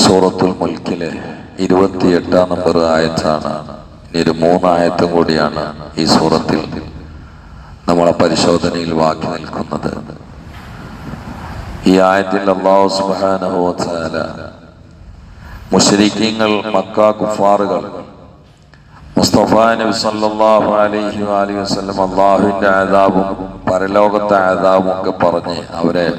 സൂറത്തുൽ മുൽക്കിലെ 28 നമ്പർ ആയത്താണ്. ഇനി ഒരു 3 ആയത്തും കൂടിയാണ് ഈ സൂറത്തിൽ നമ്മളെ പരിശോധനയിൽ ബാക്കി നിൽക്കുന്നത്. ഈ ആയത്തിൽ അല്ലാഹു സുബ്ഹാനഹു വ തആല മുശ്രിക്കീങ്ങൾ, മക്ക കുഫാറുകൾ മുസ്തഫ നബി സല്ലല്ലാഹു അലൈഹി വസല്ലം അല്ലാഹുവിന്റെ അദാബും പരലോകത്തെ അദാബും ഒക്കെ പറഞ്ഞ് അവരെ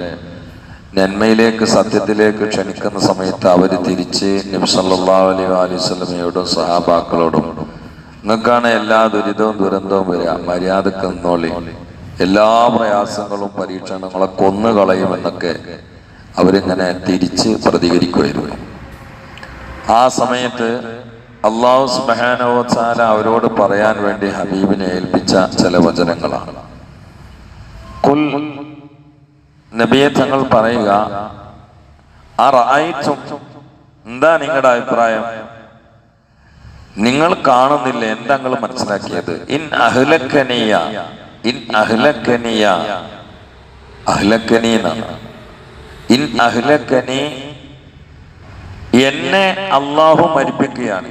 നന്മയിലേക്ക് സത്യത്തിലേക്ക് ക്ഷണിക്കുന്ന സമയത്ത് അവർ തിരിച്ച് നബി സല്ലല്ലാഹു അലൈഹി വസല്ലമയോടും സഹാബാക്കളോടും നിങ്ങൾക്കാണ് എല്ലാ ദുരിതവും ദുരന്തവും വരിക, മര്യാദക്ക് നിന്നോളി, എല്ലാ പ്രയാസങ്ങളും പരീക്ഷണങ്ങളെ കൊന്നുകളയുമെന്നൊക്കെ അവരിങ്ങനെ തിരിച്ച് പ്രതികരിക്കുമായിരുന്നു. ആ സമയത്ത് അല്ലാഹു സുബ്ഹാനഹു വ തആല അവരോട് പറയാൻ വേണ്ടി ഹബീബിനെ ഏൽപ്പിച്ച ചില വചനങ്ങളാണ്. ഖുൽ, നബിയെ തങ്ങൾ പറയുക, അറഅയ്തും, എന്താ നിങ്ങളുടെ അഭിപ്രായം? നിങ്ങൾ കാണുന്നില്ല, എന്താ നിങ്ങൾ മനസ്സിലാക്കിയത്? ഇൻ അഹ്ലക്കനിയ, ഇൻ അഹ്ലക്കനിയ, അഹ്ലക്കനീന, ഇൻ അഹ്ലക്കനി, എന്നെ അല്ലാഹു മരിപ്പിക്കുകയാണ്.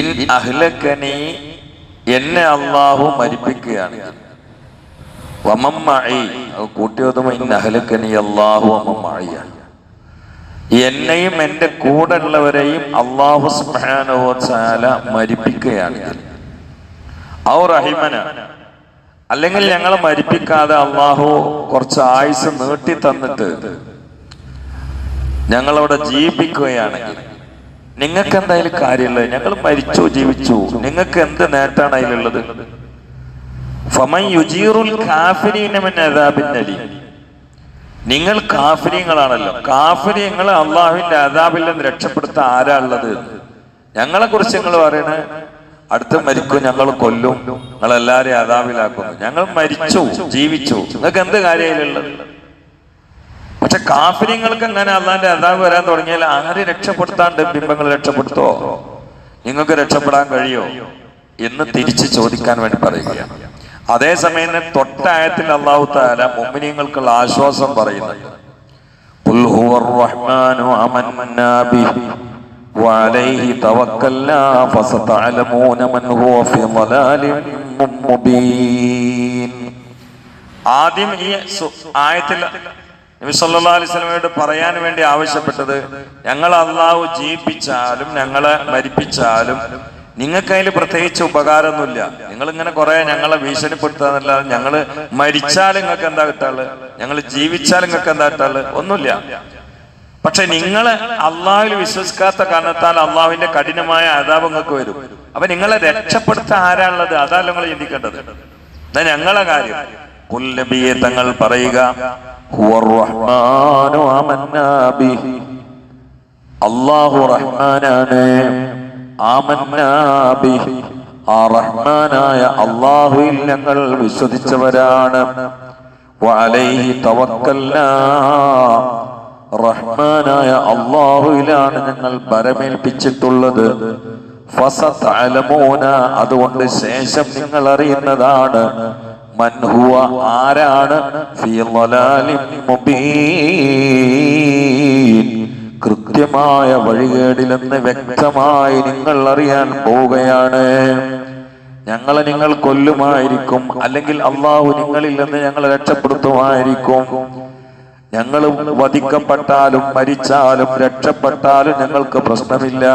ഇൻ അഹ്ലക്കനി, എന്നെ അല്ലാഹു മരിപ്പിക്കുകയാണ്. വമൻ മഈ, കൂട്ടിയോതുമ്പോ ഇൻ അഹ്ലക്കനി അല്ലാഹു വമൻ മഈ, എന്നെയും എന്റെ കൂടെ ഉള്ളവരെയും അല്ലാഹു സുബ്ഹാനഹു വ തആല മരിപ്പിക്കുകയാണ്. ഔ റഹിമന, അല്ലെങ്കിൽ ഞങ്ങൾ മരിപ്പിക്കാതെ അള്ളാഹു കുറച്ച് ആയുസ് നീട്ടി തന്നിട്ട് ഞങ്ങളവിടെ ജീവിപ്പിക്കുകയാണെങ്കിൽ നിങ്ങൾക്ക് എന്തായാലും കാര്യമുള്ളത്? ഞങ്ങൾ മരിച്ചു ജീവിച്ചു, നിങ്ങൾക്ക് എന്ത് നേട്ടാണ് അതിലുള്ളത്? ഫമൻ യുജീറുൽ കാഫിരീന മിൻ അദാബിൻ അലീം, നിങ്ങൾ കാഫിരീങ്ങളാണല്ലോ, കാഫിരീങ്ങൾ അള്ളാഹുവിന്റെ അദാബിൽ നിന്ന് രക്ഷപ്പെടുത്താൻ ആരാ ഉള്ളത്? ഞങ്ങളെ കുറിച്ച് നിങ്ങൾ പറയണേ അടുത്ത് മരിക്കും, ഞങ്ങൾ കൊല്ലും, നിങ്ങളെല്ലാരെയും അദാബിലാക്കുന്നു. ഞങ്ങൾ മരിച്ചു ജീവിച്ചു, നിങ്ങൾക്ക് എന്ത് കാര്യമുള്ളത്? പക്ഷെ കാഫിര്യങ്ങൾക്ക് എങ്ങനെ അള്ളാന്റെ അദാബ് വരാൻ തുടങ്ങിയാൽ ആരെ രക്ഷപ്പെടുത്താണ്ട് ബിംബങ്ങൾ രക്ഷപ്പെടുത്തോ? നിങ്ങൾക്ക് രക്ഷപ്പെടാൻ കഴിയോ എന്ന് തിരിച്ച് ചോദിക്കാൻ വേണ്ടി പറയുകയാണ്. അതേസമയം തൊട്ടായത്തിൽ അല്ലാഹു തആല മുഅ്മിനീങ്ങൾക്കുള്ള ആശ്വാസം പറയുന്നുണ്ട്. ഖുൽ ഹുവർ റഹ്മാനു ആമന്നാ ബിഹി വഅലൈഹി തവക്കൽനാ ഫസതഅലമൂന മൻ ഹുവ ഫീ ളലാലിൻ മുബീൻ. ആദ്യം ഈ ആയത്തിൽ നബി സല്ലല്ലാഹു അലൈഹി വസല്ലമയോട് പറയാൻ വേണ്ടി ആവശ്യപ്പെട്ടത്, ഞങ്ങൾ അല്ലാഹു ജീവിപ്പിച്ചാലും ഞങ്ങളെ മരിപ്പിച്ചാലും നിങ്ങൾക്ക് അതിൽ പ്രത്യേകിച്ച് ഉപകാരമൊന്നുമില്ല. നിങ്ങൾ ഇങ്ങനെ കുറെ ഞങ്ങളെ ഭീഷണിപ്പെടുത്താന്നല്ലാതെ ഞങ്ങൾ മരിച്ചാൽ നിങ്ങൾക്ക് എന്താ കിട്ടാള്, ഞങ്ങൾ ജീവിച്ചാൽ നിങ്ങൾക്ക് എന്താ കിട്ടാള്? ഒന്നുമില്ല. പക്ഷെ നിങ്ങൾ അള്ളാഹുവിൽ വിശ്വസിക്കാത്ത കാരണത്താൽ അള്ളാഹുവിന്റെ കഠിനമായ അദാബ് നിങ്ങൾക്ക് വരും. അപ്പൊ നിങ്ങളെ രക്ഷപ്പെടുത്താൻ ആരാണുള്ളത്? അതാണല്ലോ നിങ്ങൾ ചിന്തിക്കേണ്ടത്. എന്നാ ഞങ്ങളെ കാര്യം ഖുൽ, നബിയെ തങ്ങൾ പറയുക, ഹുവർ റഹ്മാനു ആമന്നാ ബിഹി, അല്ലാഹു റഹ്മാനാണ്, ആമന്നാ ബിഹി, ആ റഹ്മാനായ അല്ലാഹുവിൽ ഞങ്ങൾ വിശ്വസിച്ചവരാണ്, വഅലൈഹി തവക്കൽനാ, റഹ്മാനായ അല്ലാഹുവിലാണ് ഞങ്ങൾ പരമേൽപ്പിച്ചിട്ടുള്ളത്, ഫസതഅലമൂന, അതുകൊണ്ട് ശേഷം നിങ്ങൾ അറിയുന്നതാണ്, മൻ ഹുവ, ആരാണ്, ഫീ ളലാലിൻ മുബീൻ, കൃത്യമായ വഴികേടിലെന്ന് വ്യക്തമായി നിങ്ങൾ അറിയാൻ പോവുകയാണ്. ഞങ്ങളെ നിങ്ങൾ കൊല്ലുമായിരിക്കും, അല്ലെങ്കിൽ അള്ളാഹു നിങ്ങളിൽ നിന്ന് ഞങ്ങളെ രക്ഷപ്പെടുത്തുമായിരിക്കും. ഞങ്ങൾ വധിക്കപ്പെട്ടാലും മരിച്ചാലും രക്ഷപ്പെട്ടാലും ഞങ്ങൾക്ക് പ്രശ്നമില്ല.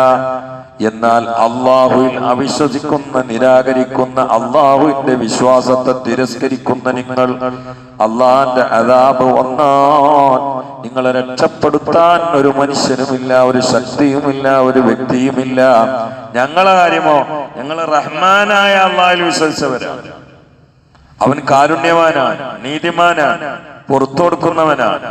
എന്നാൽ അള്ളാഹുവിൽ അവിശ്വസിക്കുന്ന, നിരാകരിക്കുന്ന, അള്ളാഹുവിന്റെ വിശ്വാസത്തെ തിരസ്കരിക്കുന്ന നിങ്ങൾ, അള്ളാഹിന്റെ അദാബ് വന്നാൽ നിങ്ങളെ രക്ഷപ്പെടുത്താൻ ഒരു മനുഷ്യനുമില്ല, ഒരു ശക്തിയുമില്ല, ഒരു വ്യക്തിയുമില്ല. ഞങ്ങളെ കാര്യമോ, ഞങ്ങൾ റഹ്മാനായ അള്ളാഹിൽ വിശ്വസിച്ചവരാണ്. അവൻ കാരുണ്യവാനാണ്, നീതിമാനാണ്, പുറത്തു കൊടുക്കുന്നവനാണ്,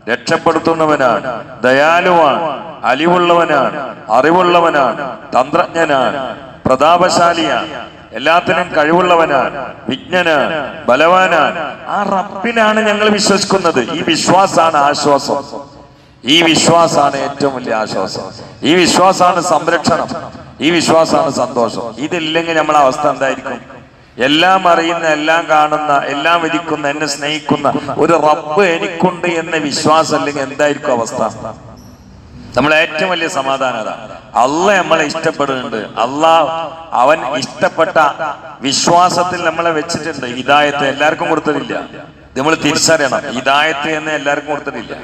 രക്ഷപ്പെടുത്തുന്നവനാണ്, ദയാലുവാണ്, അലിവുള്ളവനാണ്, അറിവുള്ളവനാണ്, തന്ത്രജ്ഞനാണ്, പ്രതാപശാലിയാണ്, എല്ലാത്തിനും കഴിവുള്ളവനാണ്, വിജ്ഞനാണ്, ബലവാനാണ്. ആ റബ്ബിലാണ് ഞങ്ങൾ വിശ്വസിക്കുന്നത്. ഈ വിശ്വാസാണ് ആശ്വാസം, ഈ വിശ്വാസാണ് ഏറ്റവും വലിയ ആശ്വാസം, ഈ വിശ്വാസാണ് സംരക്ഷണം, ഈ വിശ്വാസാണ് സന്തോഷം. ഇതില്ലെങ്കിൽ നമ്മളെ അവസ്ഥ എന്തായിരിക്കും? എല്ലാം അറിയുന്ന, എല്ലാം കാണുന്ന, എല്ലാം വിധിക്കുന്ന, എന്നെ സ്നേഹിക്കുന്ന ഒരു റബ്ബ് എനിക്കുണ്ട് എന്ന വിശ്വാസം അല്ലെങ്കിൽ എന്തായിരിക്കും അവസ്ഥ? നമ്മളെ ഏറ്റവും വലിയ സമാധാനം അതാണ്. അള്ളാഹ് നമ്മളെ ഇഷ്ടപ്പെടുന്നുണ്ട്. അള്ളാഹ് അവൻ ഇഷ്ടപ്പെട്ട വിശ്വാസത്തിൽ നമ്മളെ വെച്ചിട്ടുണ്ട്. ഹിദായത്ത് എല്ലാവർക്കും കൊടുത്തിട്ടില്ല. നമ്മൾ തിരിച്ചറിയണം. ഹിദായത്ത് എന്ന് എല്ലാവർക്കും കൊടുത്തിട്ടില്ല.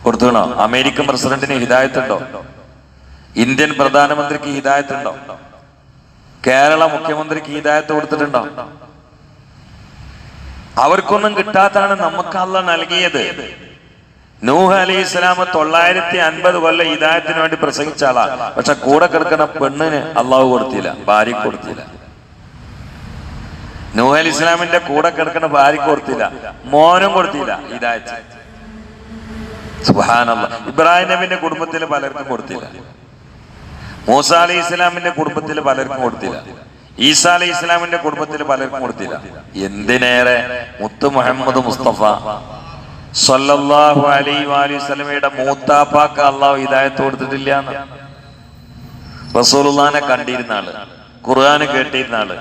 കൊടുത്തണോ? അമേരിക്കൻ പ്രസിഡന്റിന് ഹിദായത്ത് ഉണ്ടോ? ഇന്ത്യൻ പ്രധാനമന്ത്രിക്ക് ഹിദായത്ത് ഉണ്ടോ? കേരള മുഖ്യമന്ത്രിക്ക് ഹിദായത്ത് കൊടുത്തിട്ടുണ്ടോ? അവർക്കൊന്നും കിട്ടാത്താണ് നമുക്ക് അള്ളാഹ് നൽകിയത്. നൂഹ് അലൈഹി സ്വലാം 950 കൊല്ലം ഹിദായത്തിന് വേണ്ടി പ്രസംഗിച്ച ആളാ. പക്ഷെ കൂടെ കിടക്കുന്ന പെണ്ണിന് അള്ളാഹു കൊടുത്തില്ല, ഭാര്യക്ക് കൊടുത്തില്ല. നൂഹ് അലൈഹി സ്വലാമിന്റെ കൂടെ കിടക്കുന്ന ഭാര്യക്ക് കൊടുത്തില്ല, മോനും കൊടുത്തില്ല ഹിദായത്ത്. സുബ്ഹാനല്ലാഹ്. ഇബ്രാഹിം നബിന്റെ കുടുംബത്തിൽ പലർക്കും കൊടുത്തില്ല. മൂസ അലൈഹി ഇസ്ലാമിന്റെ കുടുംബത്തിൽ പലർക്കും കൊടുത്തില്ല. ഈസാ അലൈഹി ഇസ്ലാമിന്റെ കുടുംബത്തിൽ പലർക്കും കൊടുത്തില്ല. എന്തിനേറെ മുത്ത് മുഹമ്മദ് മുസ്തഫ സ്വല്ലല്ലാഹു അലൈഹി വസല്ലമയുടെ മൂത്താപ്പാക്ക് അള്ളാഹു ഹിദായത്ത് കൊടുത്തിട്ടില്ല. റസൂലുള്ളാഹിനെ കണ്ടിരുന്ന ആള്, ഖുർആൻ കേട്ടിരുന്ന ആള്,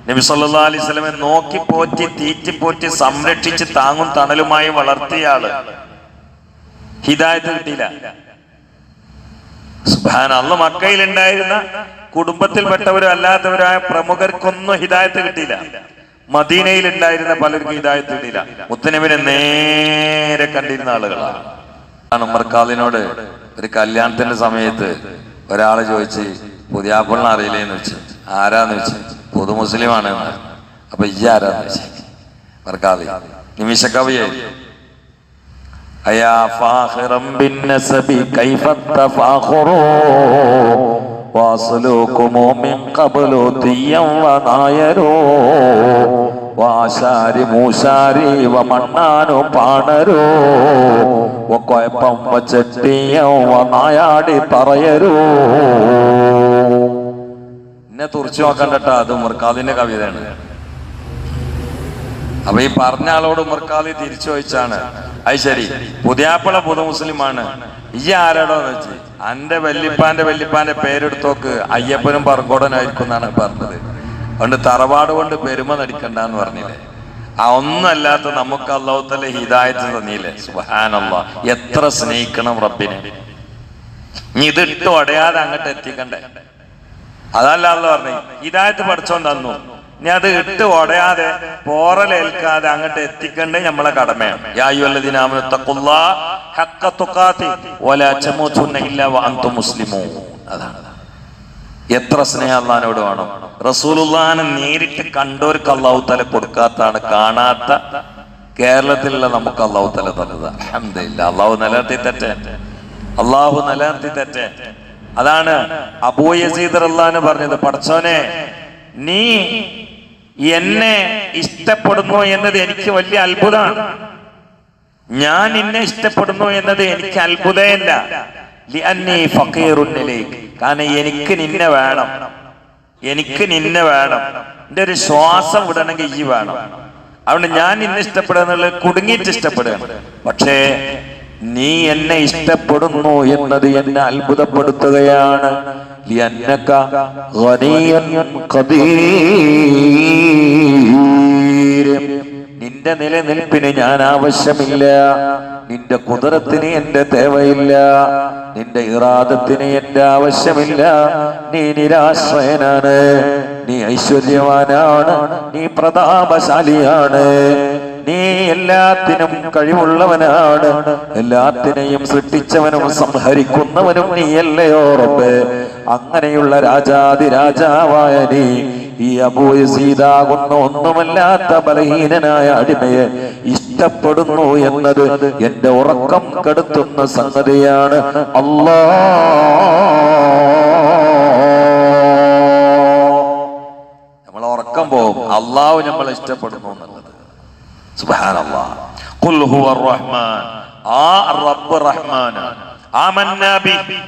നബി സല്ലല്ലാഹു അലൈഹി വസല്ലമയെ നോക്കി പോറ്റി തീറ്റിപ്പോറ്റി സംരക്ഷിച്ച് താങ്ങും തണലുമായി വളർത്തിയ ആള്, ഹിദായത്ത് കിട്ടിയില്ല. സുബ്ഹാനല്ലാഹ്. മക്കയിൽ ഉണ്ടായിരുന്ന കുടുംബത്തിൽപ്പെട്ടവരും അല്ലാത്തവരായ പ്രമുഖർക്കൊന്നും ഹിദായത്ത് കിട്ടിയില്ല. മദീനയിൽ ഉണ്ടായിരുന്ന പലർക്കും ഹിദായത്ത് കിട്ടിയില്ല. മുത്തനബിനെ നേരെ കണ്ടിരുന്ന ആളുകളാണ്. ഉമർ ഖാദിനോട് ഒരു കല്യാണത്തിന്റെ സമയത്ത് ഒരാള് ചോദിച്ച് പുതിയാപ്പിളിനെ അറിയില്ലേന്ന് വെച്ച്. ആരാന്ന് വെച്ച്. പൊതു മുസ്ലിമാണ്. അപ്പൊ ഈ ആരാന്ന് വെച്ച്. ഉമർ ഖാദി നിമിഷക്കവിയായി. അയാ ഫാഖിറൻ ബിന്നസബി കൈഫ തഫാഖുറു വാസലൂകുമു മിൻ ഖബ്ലു തിയ്യം വനായരു വാശാരി മൂശാരി വമണ്ണാനു പാണരു വകൊയപ്പം വച്ചട്ടിയം വനായാടി പറയരു. എന്നെ തുറച്ചു നോക്കണ്ടട്ടോ, അത് ഉമർ ഖാദിന്റെ കവിതയാണ്. അപ്പൊ ഈ പറഞ്ഞ ആളോട് ഉമർ ഖാദി തിരിച്ചു ചോദിച്ചാണ്, അത് ശരി പുതിയാപ്പിള പുതു മുസ്ലിമാണ്, ഈ ആരാടോന്ന് വെച്ച്. അന്റെ വല്യപ്പാന്റെ പേരെടുത്തോക്ക് അയ്യപ്പനും പറങ്കോടനായിരിക്കും എന്നാണ് പറഞ്ഞത്. അതുകൊണ്ട് തറവാട് കൊണ്ട് പെരുമ നടിക്കണ്ടെന്ന് പറഞ്ഞില്ലേ. ആ ഒന്നല്ലാത്ത നമുക്ക് അല്ലാഹു തആല ഹിദായത്ത് തന്നില്ലേ. സുബ്ഹാനല്ലാഹ്. എത്ര സ്നേഹിക്കണം റബ്ബിനെ. ഇനി ഇതിട്ട് ഒടയാതെ അങ്ങോട്ട് എത്തിക്കണ്ടേ. അതല്ല അല്ലാഹു പറഞ്ഞു ഹിദായത്ത് പഠിച്ചോണ്ട് തന്നു. ഇനി അത് ഇട്ട് ഒടയാതെ പോറലേൽക്കാതെ അങ്ങോട്ട് എത്തിക്കണ്ടേ നമ്മളെ കടമയാണ്. യാ അയ്യുഹല്ലദീന ആമനൂ തഖുല്ലാഹ ഹഖ്ക തുഖാതി വലാ തമൂതുന്ന ഇല്ലാ വഅൻതും മുസ്ലിമൂൻ. അതാണ്. എത്ര സ്നേഹം അല്ലാഹുവിനോട് വേണം. റസൂലുള്ളാഹിനെ നേരിട്ട് കണ്ടവർക്ക് അല്ലാഹു തആല കൊടുക്കാത്തതാണ്. കാണാത്ത കേരളത്തിലുള്ള നമുക്ക് അല്ലാഹു തആല തന്നത്. അൽഹംദുലില്ലാഹ്. അല്ലാഹു നിലനിർത്തി തരട്ടെ. അല്ലാഹു നിലനിർത്തി തരട്ടെ. അതാണ് അബൂ യസീദ് റളിയല്ലാഹു അൻഹു പറഞ്ഞത്, പടച്ചോനെ നീ എന്നെ ഇഷ്ടപ്പെടുന്നു എന്നത് എനിക്ക് വലിയ അത്ഭുതമാണ്. ഞാൻ നിന്നെ ഇഷ്ടപ്പെടുന്നു എന്നത് എനിക്ക് അത്ഭുതമല്ല. ലിഅന്നീ ഫഖീറുൻ ഇലൈക. കാരണം എനിക്ക് നിന്നെ വേണം. എനിക്ക് നിന്നെ വേണം. എന്റെ ഒരു ശ്വാസം വിടണമെങ്കിൽ ഈ വേണം. അതുകൊണ്ട് ഞാൻ നിന്നെ ഇഷ്ടപ്പെടുക കുടുങ്ങിയിട്ട് ഇഷ്ടപ്പെടുകയാണ്. പക്ഷേ നീ എന്നെ ഇഷ്ടപ്പെടുന്നു എന്നത് എന്നെ അത്ഭുതപ്പെടുത്തുകയാണ്. ലിഅന്നക ഗനിയ്യുൻ ഖദീർ. നിന്റെ നിലനിൽപ്പിന് ഞാൻ ആവശ്യമില്ല. നിന്റെ കുദറത്തിന് എന്റെ തേവയില്ല. നിന്റെ ഇറാദത്തിന് എന്റെ ആവശ്യമില്ല. നീ നിരാശ്രയനാണ്. നീ ഐശ്വര്യവാനാണ്. നീ പ്രതാപശാലിയാണ്. നീ എല്ലാത്തിനും കഴിവുള്ളവനാണ്. എല്ലാത്തിനെയും സൃഷ്ടിച്ചവനും സംഹരിക്കുന്നവനും നീയല്ലയോ റബ്ബേ. അങ്ങനെയുള്ള രാജാതിരാജാവായ നീ ഈ അബൂ യസീദാകുന്ന ഒന്നുമല്ലാത്ത ബലഹീനനായ അടിമയെ ഇഷ്ടപ്പെടുന്നു എന്നത് എന്റെ ഉറക്കം കെടുത്തുന്ന സംഗതിയാണ്. നമ്മളെ ഉറക്കം പോകും. അള്ളാഹു നമ്മളെ ഇഷ്ടപ്പെടുന്നു എന്നുള്ളത്. സുബ്ഹാനല്ലാഹ്. ഖുൽ ഹുവർ റഹ്മാൻ. ആ റബ്ബ് റഹ്മാനാണ്. ആമന്നാ ബിഹി.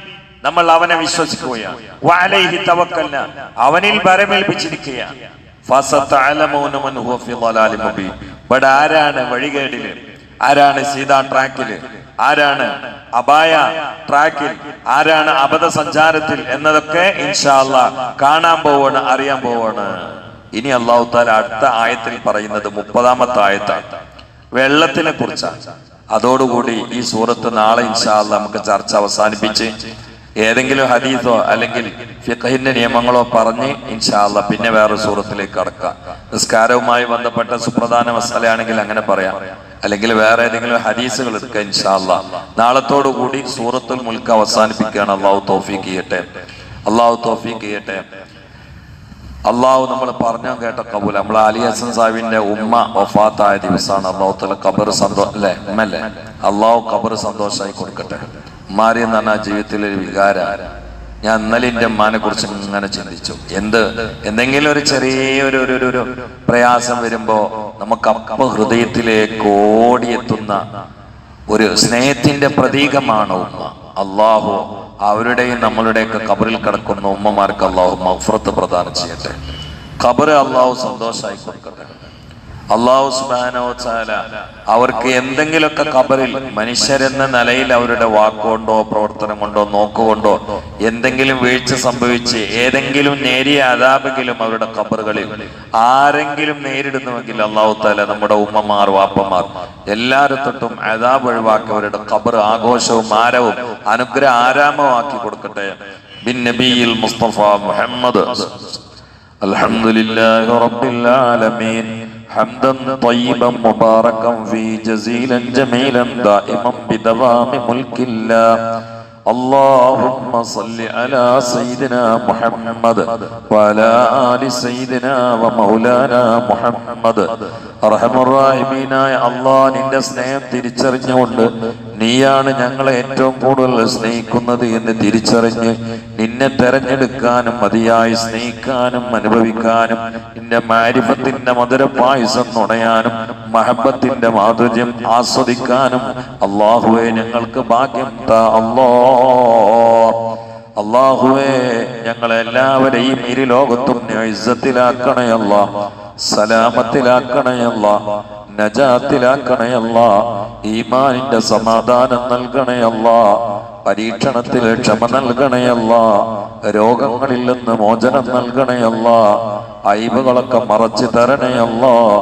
നമ്മൾ അവനെ വിശ്വസിക്കുകയാണ്. വഅലൈഹി തവക്കൽനാ. അവനിൽ ഭരമേൽപ്പിച്ചിരിക്കുകയാണ്. ഫസതഅലമൂന മൻ ഹുവ ഫി ളലാലിൻ മുബീൻ. ബട ആരാണ് വഴികേടില്, ആരാണ് സീതാ ട്രാക്കില്, ആരാണ് അബായ ട്രാക്കിൽ, ആരാണ് അബദ്ധ സഞ്ചാരത്തിൽ എന്നതൊക്കെ ഇൻഷാ അല്ലാഹ് കാണാൻ പോവാണ്, അറിയാൻ പോവാണ്. ഇനി അല്ലാഹു തആല അടുത്ത ആയത്തിൽ പറയുന്നത് 30-ാമത്തെ ആയത്താണ്, വെള്ളത്തിനെ കുറിച്ചാണ്. അതോടുകൂടി ഈ സൂറത്ത് നാളെ ഇൻഷാ അല്ലാഹ് നമുക്ക് ചർച്ച അവസാനിപ്പിച്ച് ഏതെങ്കിലും ഹദീസോ അല്ലെങ്കിൽ ഫിഖഹിന്റെ നിയമങ്ങളോ പറഞ്ഞ് ഇൻഷാ അല്ലാഹ് പിന്നെ വേറെ സൂറത്തിലേക്ക് കടക്കാം. നിസ്കാരവുമായി ബന്ധപ്പെട്ട സുപ്രധാന മസലയാണെങ്കിൽ അങ്ങനെ പറയാം, അല്ലെങ്കിൽ വേറെ ഏതെങ്കിലും ഹദീസുകൾ എടുക്കുക ഇൻഷാ അല്ലാഹ്. നാളത്തോടുകൂടി സൂറത്തുൽ മുൽക്ക് അവസാനിപ്പിക്കുകയാണ്. അള്ളാഹു തൗഫീഖ് ചെയ്യട്ടെ, അള്ളാഹു തൗഫീഖ് ചെയ്യട്ടെ. അള്ളാഹു നമ്മൾ പറഞ്ഞോ കേട്ട കബൂൽ. നമ്മളെ അലി ഹസൻ സാഹിബിന്റെ ഉമ്മ വഫാത്തായ ദിവസമാണ്. അള്ളാഹു തആല ഖബർ അല്ലേ ഉമ്മല്ലേ, അള്ളാഹു ഖബർ സന്തോഷമായി കൊടുക്കട്ടെ. ഉമ്മാരി എന്ന് പറഞ്ഞാൽ ജീവിതത്തിലൊരു വികാര. ഞാൻ ഇന്നലെ എൻ്റെ ഉമ്മാനെ കുറിച്ച് ഇങ്ങനെ ചിന്തിച്ചു. എന്തെങ്കിലും ഒരു ചെറിയൊരു ഒരു പ്രയാസം വരുമ്പോ നമുക്ക് അപ്പം ഹൃദയത്തിലേക്ക് ഓടിയെത്തുന്ന ഒരു സ്നേഹത്തിന്റെ പ്രതീകമാണ് ഉമ്മ. അള്ളാഹു അവരുടെയും നമ്മളുടെയൊക്കെ ഖബറിൽ കിടക്കുന്ന ഉമ്മമാർക്ക് അള്ളാഹു മഗ്ഫിറത്ത് പ്രദാനം ചെയ്യട്ടെ. ഖബർ അള്ളാഹു സന്തോഷമായി കൊടുക്കട്ടെ. അള്ളാഹു സുബ്ഹാനഹു വ തആല അവർക്ക് എന്തെങ്കിലുമൊക്കെ ഖബറിൽ മനുഷ്യരെന്ന നിലയിൽ അവരുടെ വാക്കുകൊണ്ടോ പ്രവർത്തനം കൊണ്ടോ നോക്കുകൊണ്ടോ എന്തെങ്കിലും വീഴ്ച സംഭവിച്ച് ഏതെങ്കിലും നേരിയ അദാബെങ്കിലും അവരുടെ ഖബറുകളിൽ ആരെങ്കിലും നേരിടുന്നുവെങ്കിൽ അള്ളാഹു തആല നമ്മുടെ ഉമ്മമാർ വാപ്പമാർ എല്ലാവരും തൊട്ടും അദാബ് ഒഴിവാക്കി അവരുടെ ഖബർ ആഘോഷവും ആരവും അനുഗ്രഹ ആരാമമാക്കി കൊടുക്കട്ടെ. ബിൻ നബിയിൽ മുസ്തഫ മുഹമ്മദ്. അൽഹംദുലില്ലാഹി റബ്ബിൽ ആലമീൻ حمدا طيبا مباركا في جزيلا جميلا دائما بدوام ملك الله. اللهم صل على سيدنا محمد وعلى آل سيدنا ومولانا محمد. അർഹമർറഹീമീനായ അല്ലാഹ്, നിന്റെ സ്നേഹം തിരിച്ചറിഞ്ഞുകൊണ്ട് നീയാണ് ഞങ്ങളെ ഏറ്റവും കൂടുതൽ സ്നേഹിക്കുന്നത് എന്ന് തിരിച്ചറിഞ്ഞ് നിന്നെ തെരഞ്ഞെടുക്കാനും മതിയായി സ്നേഹിക്കാനും അനുഭവിക്കാനും നിന്റെ മാരിഫത്തിന്റെ മധുര പായസം നുണയാനും മഹബത്തിന്റെ മാധുര്യം ആസ്വദിക്കാനും അല്ലാഹുവേ ഞങ്ങൾക്ക് ഭാഗ്യം താ. അല്ലാഹുവേ ഞങ്ങളെല്ലാവരെയും ഇരു ലോകത്തും ഇസ്സത്തിലാക്കണേ അല്ലാഹ്, സലാമത്തിലാക്കണേ അല്ലാഹ്, നജാത്തിലാക്കണേ അല്ലാഹ്, ഈമാനിന്റെ സമാധാനം നൽകണേ അല്ലാഹ്, പരീക്ഷണത്തിൽ ക്ഷമ നൽകണേ അല്ലാഹ്, രോഗങ്ങളിൽ നിന്ന് മോചനം നൽകണേ അല്ലാഹ്, ഐബുകളൊക്കെ മറച്ചു തരണേ അല്ലാഹ്,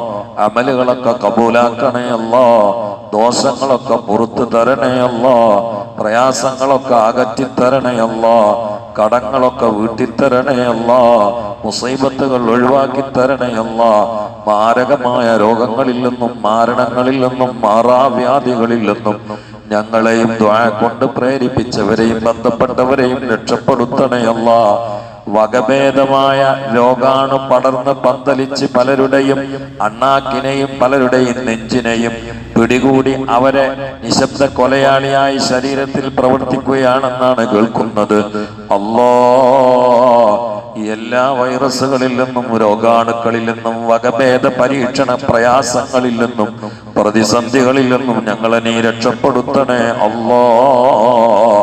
അമലുകളൊക്കെ കബൂലാക്കണേ അല്ലാഹ്, ദോഷങ്ങളൊക്കെ പുറത്തു തരണേ അല്ലാഹ്, പ്രയാസങ്ങളൊക്കെ അകറ്റി തരണേ അല്ലാഹ്, കടങ്ങളൊക്കെ വീട്ടിത്തരണേ അല്ലാഹ്, മുസീബത്തുകൾ ഒഴിവാക്കി തരണേ അല്ലാഹ്, മാരകമായ രോഗങ്ങളിൽ നിന്നും മരണങ്ങളിൽ നിന്നും മാറാവ്യാധികളിൽ നിന്നും ഞങ്ങളെയും ദുആ കൊണ്ട് പ്രേരിപ്പിച്ചവരെയും ബന്ധപ്പെട്ടവരെയും രക്ഷപ്പെടുത്തണേ അല്ലാഹ്. വകഭേദമായ രോഗാണു പടർന്ന് പന്തലിച്ച് പലരുടെയും അണ്ണാക്കിനെയും പലരുടെയും നെഞ്ചിനെയും പിടികൂടി അവരെ നിശബ്ദ കൊലയാളിയായി ശരീരത്തിൽ പ്രവർത്തിക്കുകയാണെന്നാണ് കേൾക്കുന്നത്. അല്ലാഹ്, എല്ലാ വൈറസുകളിൽ നിന്നും രോഗാണുക്കളിൽ നിന്നും വകഭേദ പരീക്ഷണ പ്രയാസങ്ങളിൽ നിന്നും പ്രതിസന്ധികളിൽ നിന്നും ഞങ്ങളെ നീ രക്ഷപ്പെടുത്തണേ അല്ലാഹ്.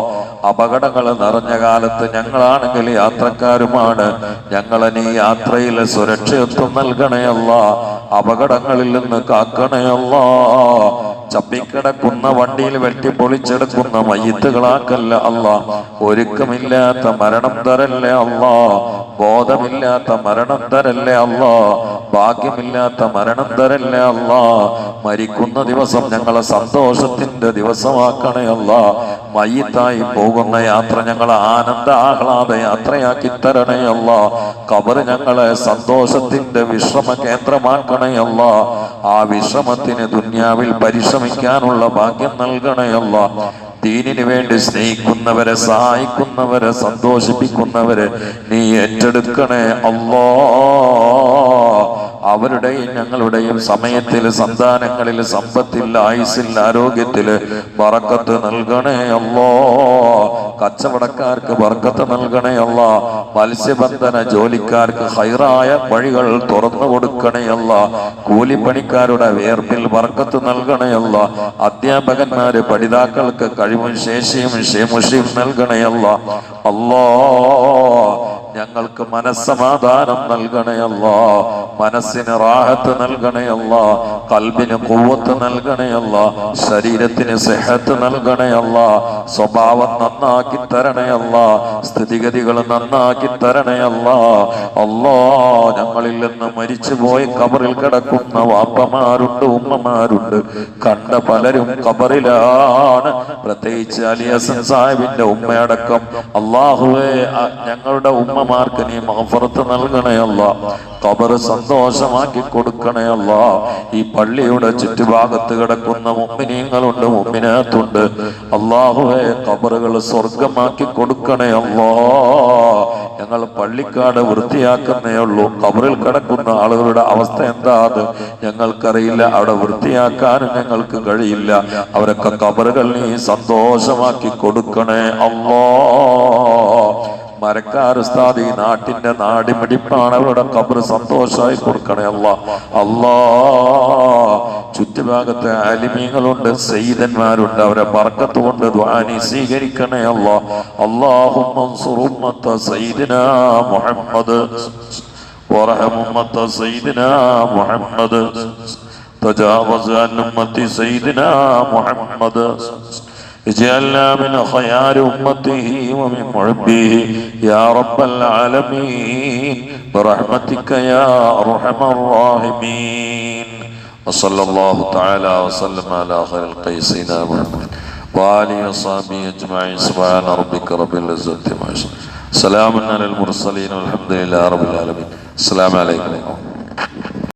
അപകടങ്ങൾ നിറഞ്ഞ കാലത്ത് ഞങ്ങളാണെങ്കിൽ യാത്രക്കാരുമാണ്. ഞങ്ങളെ നീ യാത്രയിൽ സുരക്ഷിതത്വം നൽകണേ അല്ലാഹ്, അപകടങ്ങളിൽ നിന്ന് കാക്കണേ അല്ലാഹ്. ചപ്പിക്കിടക്കുന്ന വണ്ടിയിൽ വെട്ടിപ്പൊളിച്ചെടുക്കുന്ന മയ്യിത്തുകളാക്കല്ല അല്ലാഹ്, ഒരുക്കമില്ലാത്ത മരണം തരല്ലേ അല്ലാഹ്, ബോധമില്ലാത്ത മരണം തരല്ലേ അല്ലാഹ്, ഭാഗ്യമില്ലാത്ത മരണം തരല്ലേ അല്ലാഹ്. മരിക്കുന്ന ദിവസം ഞങ്ങളെ സന്തോഷത്തിന്റെ ദിവസമാക്കണേ അല്ലാഹ്. മയ്യിത്തായി പോകുന്ന യാത്ര ഞങ്ങളെ ആനന്ദ ആഹ്ലാദ യാത്രയാക്കി തരണേ അല്ലാഹ്. ഖബർ ഞങ്ങളെ സന്തോഷത്തിന്റെ വിശ്രമ കേന്ദ്രമാക്കണേ അല്ലാഹ്. ആ വിശ്രമത്തിന് ദുനിയാവിൽ പരിശ്രമിക്കാനുള്ള ഭാഗ്യം നൽകണേ അല്ലാഹ്. ദീനിനു വേണ്ടി സ്നേഹിക്കുന്നവരെ സഹായിക്കുന്നവരെ സന്തോഷിപ്പിക്കുന്നവരെ നീ ഏറ്റെടുക്കണേ അല്ലാഹ്. അവരുടെയും ഞങ്ങളുടെയും സമയത്തിൽ സന്താനങ്ങളിൽ സമ്പത്തിൽ ആയുസ്സിൽ ആരോഗ്യത്തിൽ ബറക്കത്ത് നൽകണേ അല്ലാഹ്. കച്ചവടക്കാർക്ക് ബർക്കത്ത് നൽകണേ അല്ലാഹ്. മത്സ്യബന്ധന ജോലിക്കാർക്ക് ഹൈറായ വഴികൾ തുറന്നു കൊടുക്കണേ അല്ലാഹ്. കൂലിപ്പണിക്കാരുടെ വേർപ്പിൽ ബർക്കത്ത് നൽകണേ അല്ലാഹ്. അധ്യാപകന്മാര് പഠിതാക്കൾക്ക് കഴിവും ശേഷിയും ക്ഷേമുഷിയും നൽകണേ അല്ലാഹ്. അല്ലാഹ്, ഞങ്ങൾക്ക് മനസ്സമാധാനം നൽകണേ അല്ലാ, മനസ്സിന് റാഹത്ത് നൽകണേ അല്ലാ, ഖൽബിന് ഖുവ്വത്ത് നൽകണേ അല്ലാ, ശരീരത്തിന് സിഹത്ത് നൽകണേ അല്ലാ, സ്വഭാവം നന്നാക്കി തരണേ അല്ലാ, സ്ഥിതിഗതികൾ നന്നാക്കി തരണേ അല്ലാ. അല്ലാ, ഞങ്ങളിൽ നിന്ന് മരിച്ചുപോയി ഖബറിൽ കിടക്കുന്ന വാപ്പമാരുണ്ട്, ഉമ്മമാരുണ്ട്, കണ്ട പലരും ഖബറിലാണ്. പ്രത്യേകിച്ച് അലി ഹസൻ സാഹിബിന്റെ ഉമ്മയടക്കം. അല്ലാഹുവേ, ഞങ്ങളുടെ ഉമ്മമാർക്ക് നീ മഗ്ഫിറത്ത് നൽകണേ അല്ലാ, ഖബർ സന്തോഷമാക്കി കൊടുക്കണേ അല്ലാ. ഈ പള്ളിയുടെ ചുറ്റുഭാഗത്ത് കിടക്കുന്ന മുഅ്മിനീങ്ങളുണ്ട്, മുഅ്മിനാത്തുണ്ട്. അല്ലാഹുവേ, ഖബറുകൾ സ്വർഗമാക്കി കൊടുക്കണേ അല്ലാ. ഞങ്ങൾ പള്ളിക്കാട് വൃത്തിയാക്കുന്നേ ഉള്ളൂ, ഖബറിൽ കിടക്കുന്ന ആളുകളുടെ അവസ്ഥ എന്താ അത് ഞങ്ങൾക്കറിയില്ല. അവിടെ വൃത്തിയാക്കാനും ഞങ്ങൾക്ക് കഴിയില്ല. അവരൊക്കെ ഖബറുകൾ നീ സന്തോഷമാക്കി കൊടുക്കണേ അല്ലാ. മരക്കാർ ഉസ്താദ് ഈ നാട്ടിന്റെ നാടിമിടിപ്പാണ്, അവരുടെ ഖബർ സന്തോഷമായി കൊടുക്കണേ അല്ലാ. അല്ലാ, ചുറ്റുഭാഗത്തെ ആലിമീങ്ങളുണ്ട്, സയ്യിദന്മാരുണ്ട്, അവരെ ബർക്കത്ത് കൊണ്ട് ദുആ നീ സ്വീകരിക്കണേ അല്ലാ. അല്ലാഹുമ്മ അൻസുർ ഉമ്മത സയ്യിദിനാ മുഹമ്മദ് വറഹം ഉമ്മത സയ്യിദിനാ മുഹമ്മദ് തജാവസ് അൻ ഉമ്മത്തി സയ്യിദിനാ മുഹമ്മദ് اجعلنا من خيار أمته ومن محبه يا رب العالمين برحمتك يا أرحم الراحمين. وصلى الله تعالى وسلم على خير القيسين محمد وآله وصحبه أجمعين. سبحان ربك رب العزة عما يصفون، سلام على المرسلين والحمد لله رب العالمين. السلام عليكم.